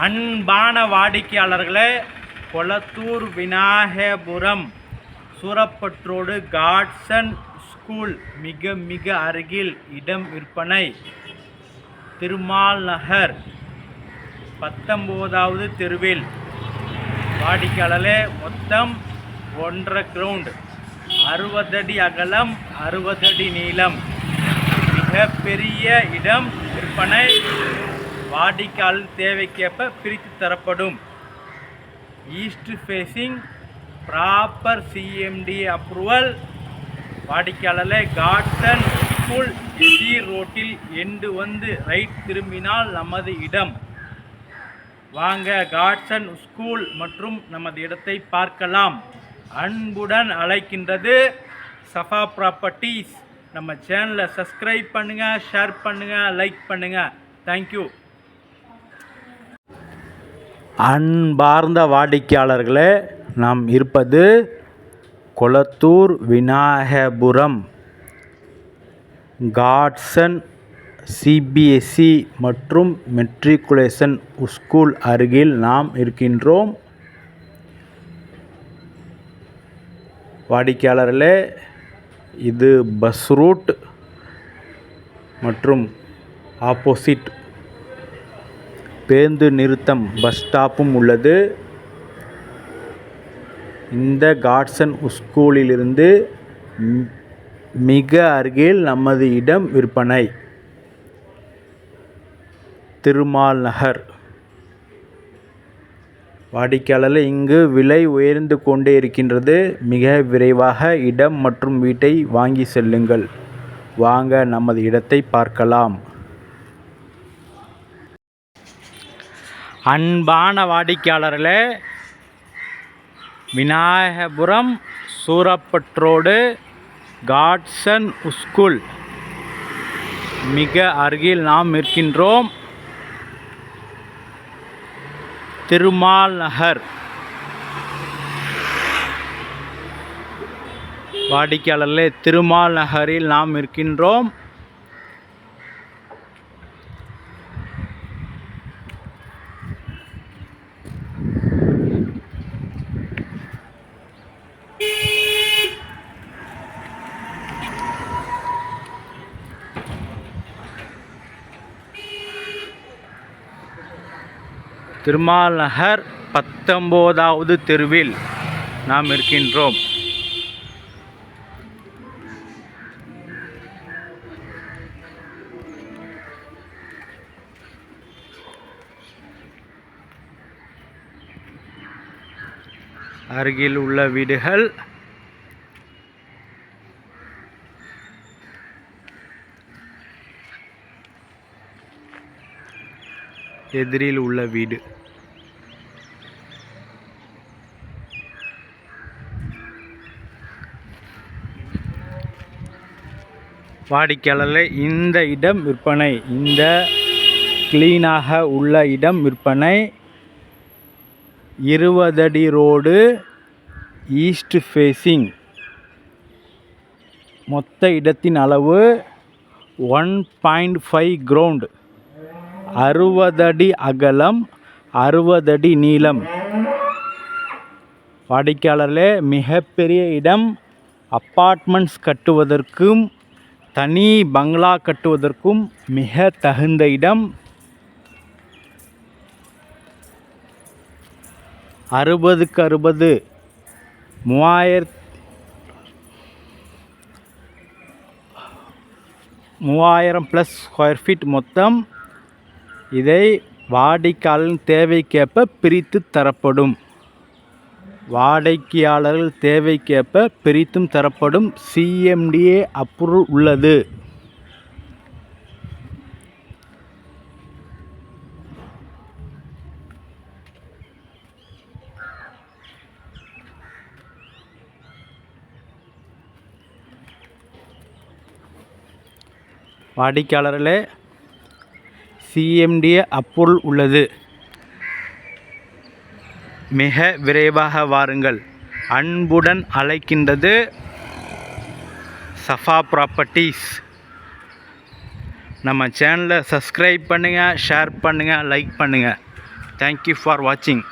அன்பான வாடிக்கையாளர்களே, கொளத்தூர் விநாயகபுரம் சூரப்பற்றோடு காட்சன் ஸ்கூல் மிக அருகில் இடம் விற்பனை. திருமால் நகர் 19வது தெருவில். வாடிக்கையாளர்களே, மொத்தம் 1.5 கிரவுண்ட், 60 அடி அகலம், 60 அடி நீளம், மிகப்பெரிய இடம் விற்பனை. வாடிக்கையாளர் தேவைக்கேற்ப பிரித்து தரப்படும். East facing, proper CMT approval. வாடிக்கையாளர்களே, காட்டன் ஸ்கூல் எஸ்சி ரோட்டில் எண்டு வந்து ரைட் திரும்பினால் நமது இடம். வாங்க, காட்சன் ஸ்கூல் மற்றும் நமது இடத்தை பார்க்கலாம். அன்புடன் அழைக்கின்றது சஃபா ப்ராப்பர்ட்டிஸ். நம்ம சேனலை சப்ஸ்கிரைப் பண்ணுங்கள், ஷேர் பண்ணுங்கள், லைக் பண்ணுங்கள். தேங்க்யூ. அன்பார்ந்த வாடிக்கையாளர்களே, நாம் இருப்பது கொளத்தூர் விநாயகபுரம் காட்சன் சிபிஎஸ்இ மற்றும் மெட்ரிகுலேஷன் ஸ்கூல் அருகில் நாம் இருக்கின்றோம். வாடிக்கையாளர்களே, இது பஸ் ரூட் மற்றும் ஆப்போசிட் பேருந்து நிறுத்தம் பஸ் ஸ்டாப்பும் உள்ளது. இந்த காட்சன் ஸ்கூலிலிருந்து மிக அருகில் நமது இடம் விற்பனை. திருமால் நகர். வாடிக்கையாளர்கள், இங்கு விலை உயர்ந்து கொண்டே இருக்கின்றது. மிக விரைவாக இடம் மற்றும் வீட்டை வாங்கி செல்லுங்கள். வாங்க, நமது இடத்தை பார்க்கலாம். அன்பான வாடிக்கையாளர்களே, விநாயகபுரம் சூரப்பற்றோடு காட்சன் ஸ்கூல் மிக அருகில் நாம் இருக்கின்றோம். திருமால் நகர். வாடிக்கையாளர்களே, திருமால் நகரில் நாம் இருக்கின்றோம். திருமால் நகர் 19வது தெருவில் நாம் இருக்கின்றோம். அருகில் உள்ள வீடுகள் எதிரில் உள்ள வீடு. வாடிக்கையாளர்களே, இந்த இடம் விற்பனை. இந்த கிளீனாக உள்ள இடம் விற்பனை. 20 அடி ரோடு, ஈஸ்ட் ஃபேஸிங். மொத்த இடத்தின் அளவு 1.5 கிரவுண்ட், 60 அடி அகலம், 60 அடி நீளம். வாடிக்கையாளர்களே, மிகப்பெரிய இடம். அப்பார்ட்மெண்ட்ஸ் கட்டுவதற்கும் தனி பங்களா கட்டுவதற்கும் மிக தகுந்த இடம். 60க்கு 60 3000 ப்ளஸ் ஸ்கொயர் ஃபீட் மொத்தம். இதை வாடிக்கையாளரின் தேவைக்கேற்ப பிரித்து தரப்படும். வாடிக்கையாளர்கள் தேவைக்கேற்ப பிரித்தும் தரப்படும். சிஎம்டிஏ அப்ரூவல் உள்ளது. வாடிக்கையாளர்களே, சிஎம்டிஏ அப்ரூவல் உள்ளது. மிக விரைவாக வாருங்கள். அன்புடன் அழைக்கின்றது சஃபா ப்ராப்பர்ட்டிஸ். நம்ம சேனலை சப்ஸ்கிரைப் பண்ணுங்கள், ஷேர் பண்ணுங்கள், லைக் பண்ணுங்கள். தேங்க்யூ ஃபார் வாட்சிங்.